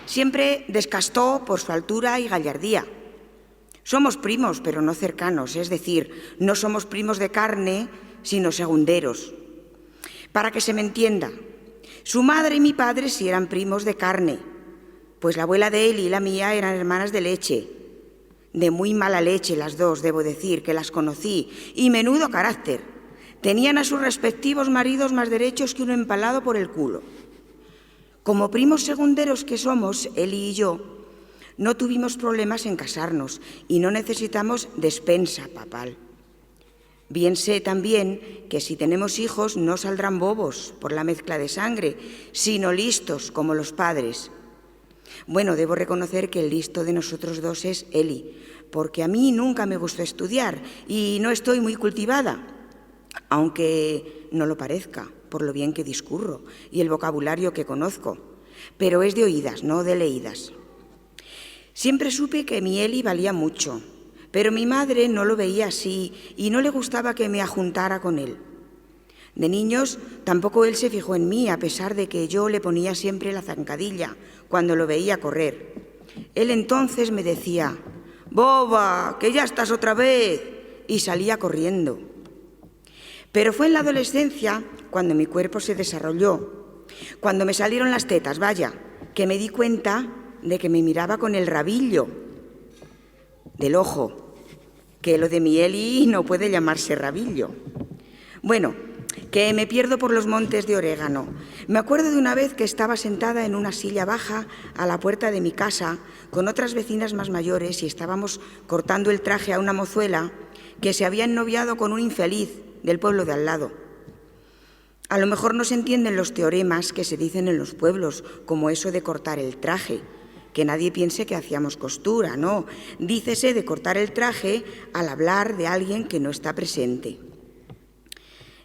Siempre descastó por su altura y gallardía. Somos primos, pero no cercanos, es decir, no somos primos de carne, sino segunderos. Para que se me entienda, su madre y mi padre sí eran primos de carne, pues la abuela de él y la mía eran hermanas de leche. De muy mala leche las dos, debo decir, que las conocí, y menudo carácter. Tenían a sus respectivos maridos más derechos que un empalado por el culo. Como primos segunderos que somos, él y yo, no tuvimos problemas en casarnos y no necesitamos despensa papal. Bien sé también que si tenemos hijos no saldrán bobos por la mezcla de sangre, sino listos como los padres. Bueno, debo reconocer que el listo de nosotros dos es Eli, porque a mí nunca me gustó estudiar y no estoy muy cultivada, aunque no lo parezca, por lo bien que discurro y el vocabulario que conozco, pero es de oídas, no de leídas. Siempre supe que mi Eli valía mucho, pero mi madre no lo veía así y no le gustaba que me ajuntara con él. De niños tampoco él se fijó en mí, a pesar de que yo le ponía siempre la zancadilla cuando lo veía correr. Él entonces me decía: «Boba, que ya estás otra vez», y salía corriendo. Pero fue en la adolescencia, cuando mi cuerpo se desarrolló, cuando me salieron las tetas, vaya, que me di cuenta de que me miraba con el rabillo del ojo, que lo de mi Eli no puede llamarse rabillo. Bueno, que me pierdo por los montes de orégano. Me acuerdo de una vez que estaba sentada en una silla baja a la puerta de mi casa con otras vecinas más mayores y estábamos cortando el traje a una mozuela que se había ennoviado con un infeliz del pueblo de al lado. A lo mejor no se entienden los teoremas que se dicen en los pueblos, como eso de cortar el traje, que nadie piense que hacíamos costura, no. Dícese de cortar el traje al hablar de alguien que no está presente.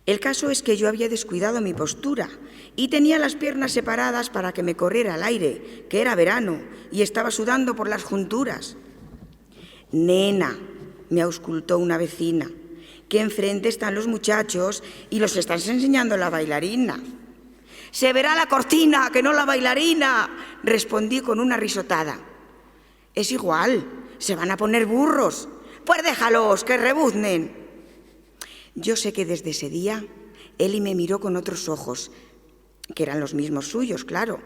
El caso es que yo había descuidado mi postura y tenía las piernas separadas para que me corriera el aire, que era verano, y estaba sudando por las junturas. «Nena», me auscultó una vecina, «que enfrente están los muchachos y los estás enseñando la bailarina». «Se verá la cortina, que no la bailarina», respondí con una risotada. «Es igual, se van a poner burros. Pues déjalos, que rebuznen». Yo sé que desde ese día Eli me miró con otros ojos, que eran los mismos suyos, claro,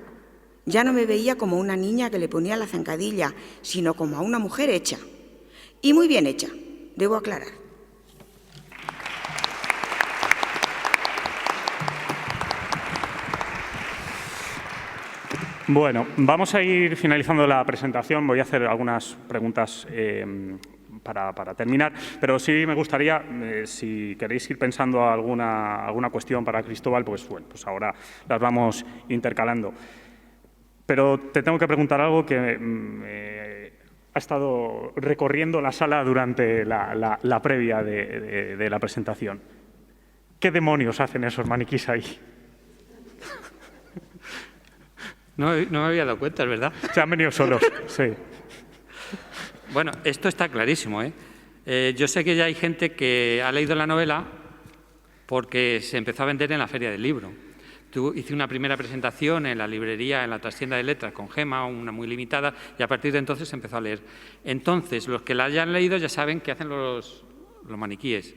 Ya no me veía como una niña que le ponía la zancadilla, sino como a una mujer hecha. Y muy bien hecha, debo aclarar.
Bueno, vamos a ir finalizando la presentación. Voy a hacer algunas preguntas para terminar, pero sí me gustaría, si queréis ir pensando alguna cuestión para Cristóbal, pues bueno, pues ahora las vamos intercalando. Pero te tengo que preguntar algo que ha estado recorriendo la sala durante la previa de la presentación. ¿Qué demonios hacen esos maniquís ahí?
No me había dado cuenta, es verdad.
Se han venido solos, sí.
Bueno, esto está clarísimo, ¿eh? Yo sé que ya hay gente que ha leído la novela porque se empezó a vender en la Feria del Libro. Hice una primera presentación en la librería, en la trastienda de letras con Gema, una muy limitada, y a partir de entonces se empezó a leer. Entonces, los que la hayan leído ya saben qué hacen los maniquíes.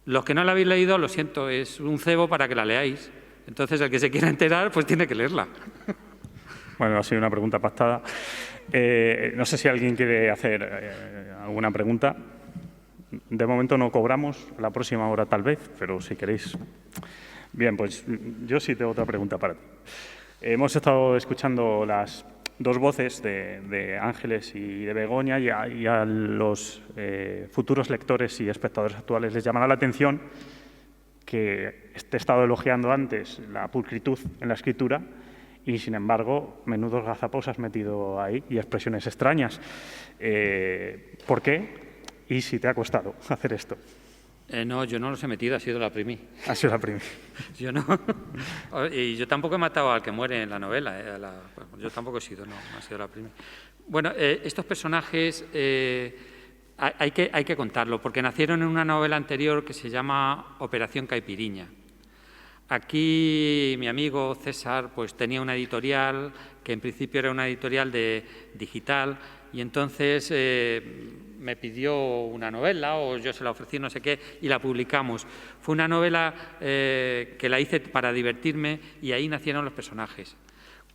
Los que no la habéis leído, lo siento, es un cebo para que la leáis. Entonces, el que se quiera enterar, pues tiene que leerla.
Bueno, ha sido una pregunta pactada. No sé si alguien quiere hacer alguna pregunta. De momento no cobramos, la próxima hora tal vez, pero si queréis. Bien, pues yo sí tengo otra pregunta para ti. Hemos estado escuchando las dos voces de Ángeles y de Begoña y a los futuros lectores y espectadores actuales les llamará la atención que te he estado elogiando antes la pulcritud en la escritura y, sin embargo, menudos gazapos has metido ahí y expresiones extrañas. ¿Por qué? Y si te ha costado hacer esto.
No, yo no los he metido, ha sido la primi.
Ha sido la primi.
Yo no. Y yo tampoco he matado al que muere en la novela. Yo tampoco he sido, no ha sido la primi. Bueno, estos personajes hay que contarlo, porque nacieron en una novela anterior que se llama Operación Caipiriña. Aquí mi amigo César pues tenía una editorial que en principio era una editorial de digital y entonces me pidió una novela o yo se la ofrecí no sé qué y la publicamos. Fue una novela que la hice para divertirme y ahí nacieron los personajes.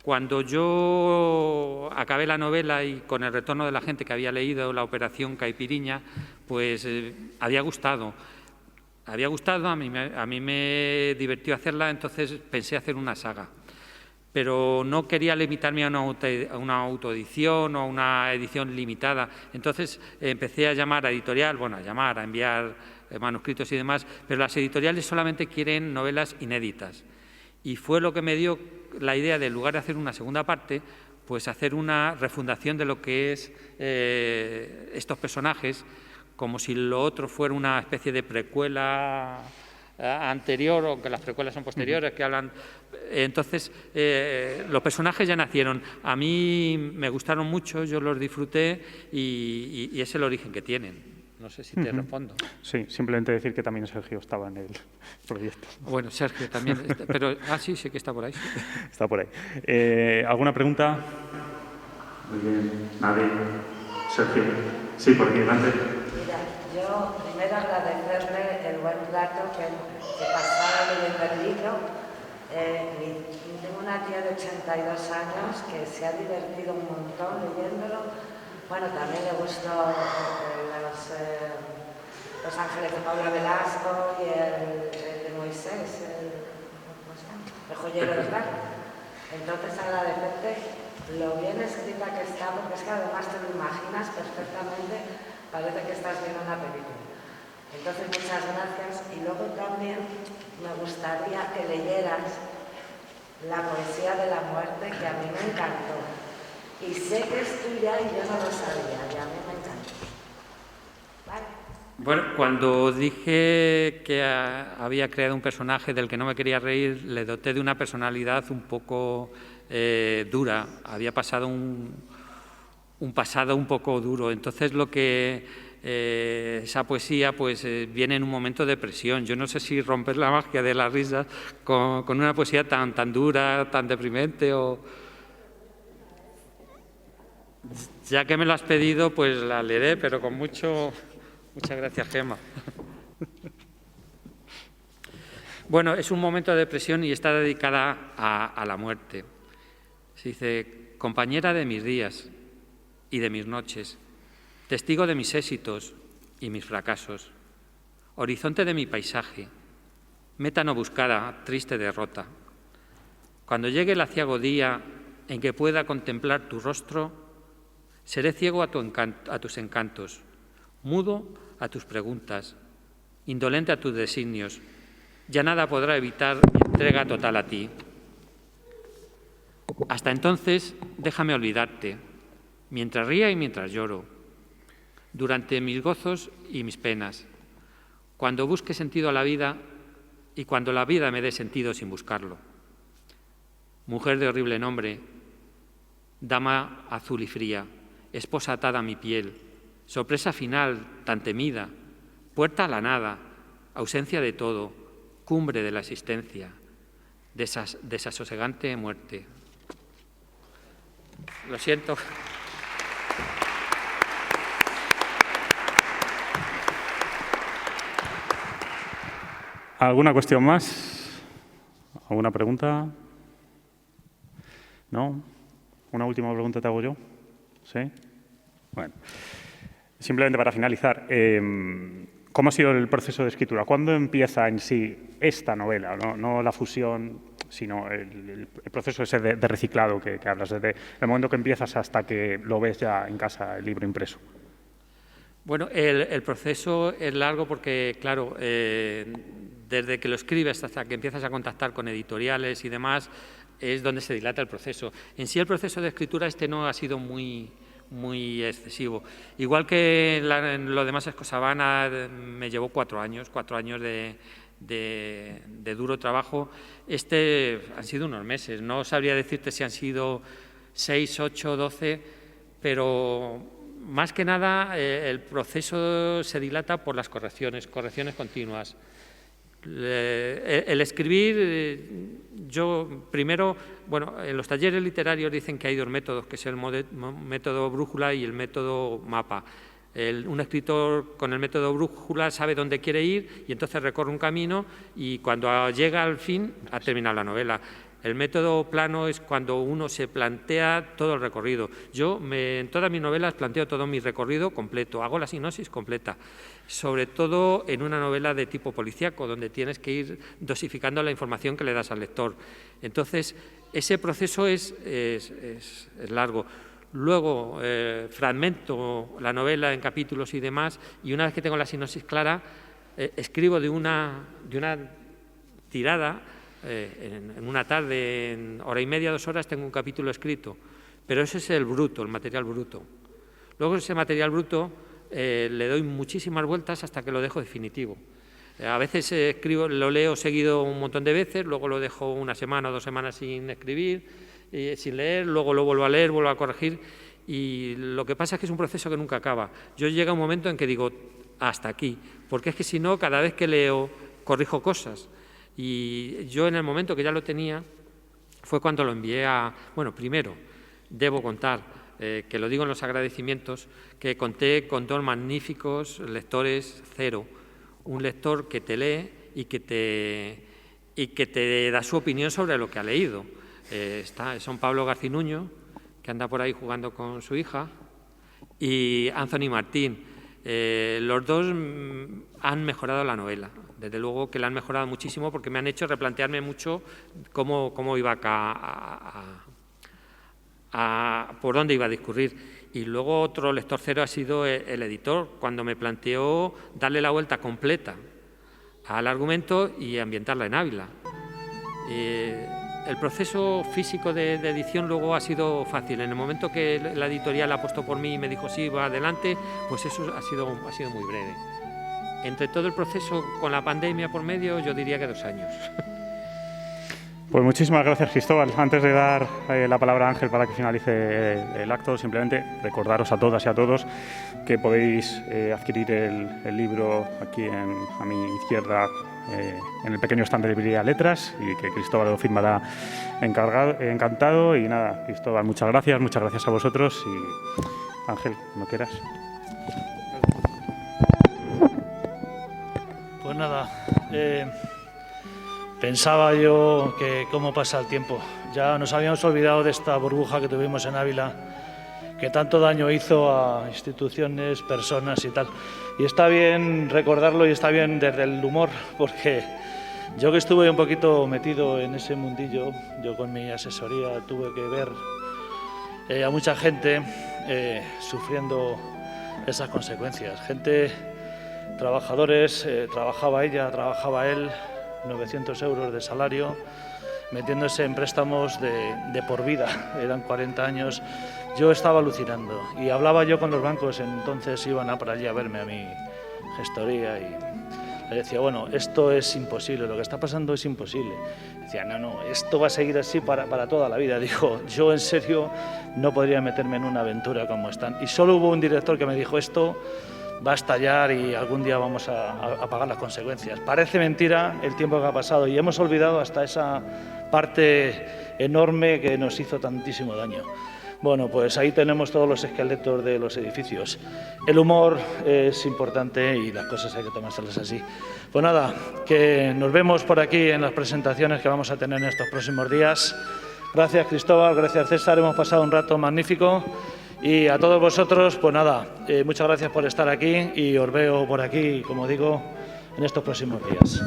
Cuando yo acabé la novela y con el retorno de la gente que había leído la Operación Caipiriña, pues había gustado. A mí me divirtió hacerla, entonces pensé hacer una saga. Pero no quería limitarme a una autoedición o a una edición limitada. Entonces empecé a llamar a editorial, a enviar manuscritos y demás, pero las editoriales solamente quieren novelas inéditas. Y fue lo que me dio la idea de, en lugar de hacer una segunda parte, pues hacer una refundación de lo que es estos personajes, como si lo otro fuera una especie de precuela anterior, aunque las precuelas son posteriores, que hablan. Entonces, los personajes ya nacieron. A mí me gustaron mucho, yo los disfruté y es el origen que tienen. No sé si te respondo.
Sí, simplemente decir que también Sergio estaba en el proyecto.
Bueno, Sergio también, pero sí, sé que está por ahí.
Está por ahí. ¿Alguna pregunta? Muy bien. Nadie. Sergio. Sí, por aquí delante.
Mira, yo primero agradecerle el buen rato que pasaba leyendo el libro. Tengo una tía de 82 años que se ha divertido un montón leyéndolo. Bueno, también le gustó los Ángeles de Paula Velasco y el de Moisés, el joyero de Isaac. Entonces agradecerte lo bien escrita que está, porque es que además te lo imaginas perfectamente, parece que estás viendo una película. Entonces muchas gracias y luego también me gustaría que leyeras La poesía de la muerte, que a mí me encantó. Y sé que es tuya y yo no lo sabía, y a mí me encantó. ¿Vale?
Bueno, cuando dije que había creado un personaje del que no me quería reír, le doté de una personalidad un poco dura. Había pasado un pasado un poco duro. Entonces, esa poesía pues viene en un momento de presión. Yo no sé si romper la magia de las risas con una poesía tan dura, tan deprimente o... Ya que me lo has pedido, pues la leeré, pero con muchas gracias, Gema. Bueno, es un momento de depresión y está dedicada a la muerte. Se dice, compañera de mis días y de mis noches, testigo de mis éxitos y mis fracasos, horizonte de mi paisaje, meta no buscada, triste derrota. Cuando llegue el aciago día en que pueda contemplar tu rostro, seré ciego a tus encantos, mudo a tus preguntas, indolente a tus designios. Ya nada podrá evitar mi entrega total a ti. Hasta entonces, déjame olvidarte, mientras ría y mientras lloro, durante mis gozos y mis penas, cuando busque sentido a la vida y cuando la vida me dé sentido sin buscarlo. Mujer de horrible nombre, dama azul y fría, esposa atada a mi piel, sorpresa final tan temida, puerta a la nada, ausencia de todo, cumbre de la existencia, desasosegante muerte. Lo siento.
¿Alguna cuestión más? ¿Alguna pregunta? ¿No? ¿Una última pregunta te hago yo? ¿Sí? Bueno. Simplemente para finalizar, ¿cómo ha sido el proceso de escritura? ¿Cuándo empieza en sí esta novela? No la fusión, sino el proceso ese de reciclado que hablas, desde el momento que empiezas hasta que lo ves ya en casa, el libro impreso.
Bueno, el proceso es largo porque, claro, desde que lo escribes hasta que empiezas a contactar con editoriales y demás, es donde se dilata el proceso. En sí, el proceso de escritura no ha sido muy excesivo. Igual que lo demás Escosabana me llevó 4 años de duro trabajo. Han sido unos meses. No sabría decirte si han sido 6, 8, 12, pero más que nada el proceso se dilata por las correcciones continuas. El escribir, yo primero, bueno, en los talleres literarios dicen que hay 2 métodos, que es el método brújula y el método mapa. Un escritor con el método brújula sabe dónde quiere ir y entonces recorre un camino y cuando llega al fin ha terminado la novela. El método plano es cuando uno se plantea todo el recorrido. Yo en todas mis novelas planteo todo mi recorrido completo, hago la sinopsis completa, sobre todo en una novela de tipo policíaco, donde tienes que ir dosificando la información que le das al lector. Entonces, ese proceso es largo. Luego fragmento la novela en capítulos y demás, y una vez que tengo la sinopsis clara, escribo de una tirada. En una tarde, en hora y media, 2 horas, tengo un capítulo escrito, pero ese es el bruto, el material bruto. Luego ese material bruto le doy muchísimas vueltas hasta que lo dejo definitivo. A veces lo leo seguido un montón de veces, luego lo dejo 1 semana o 2 semanas sin escribir, sin leer, luego lo vuelvo a leer, vuelvo a corregir, y lo que pasa es que es un proceso que nunca acaba. Yo llega un momento en que digo, hasta aquí, porque es que si no, cada vez que leo, corrijo cosas. Y yo en el momento que ya lo tenía fue cuando lo envié bueno, primero debo contar, que lo digo en los agradecimientos, que conté con 2 magníficos lectores cero. Un lector que te lee y que te da su opinión sobre lo que ha leído. Son Pablo Garcinuño, que anda por ahí jugando con su hija, y Anthony Martín. Los 2 han mejorado la novela. Desde luego que la han mejorado muchísimo porque me han hecho replantearme mucho cómo iba por dónde iba a discurrir. Y luego otro lector cero ha sido el editor, cuando me planteó darle la vuelta completa al argumento y ambientarla en Ávila. El proceso físico de edición luego ha sido fácil. En el momento que la editorial apostó por mí y me dijo sí, va adelante, pues eso ha sido muy breve. Entre todo el proceso con la pandemia por medio, yo diría que 2 años.
Pues muchísimas gracias, Cristóbal. Antes de dar la palabra a Ángel para que finalice el acto, simplemente recordaros a todas y a todos que podéis adquirir el libro aquí a mi izquierda, en el pequeño stand de librería Letras, y que Cristóbal lo firmará encantado. Y nada, Cristóbal, muchas gracias a vosotros, y Ángel, cuando quieras.
Pues nada, Pensaba yo que cómo pasa el tiempo. Ya nos habíamos olvidado de esta burbuja que tuvimos en Ávila, que tanto daño hizo a instituciones, personas y tal. Y está bien recordarlo y está bien desde el humor, porque yo que estuve un poquito metido en ese mundillo, yo con mi asesoría tuve que ver a mucha gente sufriendo esas consecuencias. Gente, trabajadores, trabajaba ella, trabajaba él, 900 euros de salario, metiéndose en préstamos de por vida, eran 40 años. Yo estaba alucinando y hablaba yo con los bancos, entonces iban para allí a verme a mi gestoría y le decía, bueno, esto es imposible, lo que está pasando es imposible. Decía, no, esto va a seguir así para toda la vida. Dijo, yo en serio no podría meterme en una aventura como están. Y solo hubo un director que me dijo, esto va a estallar y algún día vamos a pagar las consecuencias. Parece mentira el tiempo que ha pasado y hemos olvidado hasta esa parte enorme que nos hizo tantísimo daño. Bueno, pues ahí tenemos todos los esqueletos de los edificios. El humor es importante y las cosas hay que tomárselas así. Pues nada, que nos vemos por aquí en las presentaciones que vamos a tener en estos próximos días. Gracias Cristóbal, gracias César, hemos pasado un rato magnífico. Y a todos vosotros, pues nada, muchas gracias por estar aquí y os veo por aquí, como digo, en estos próximos días.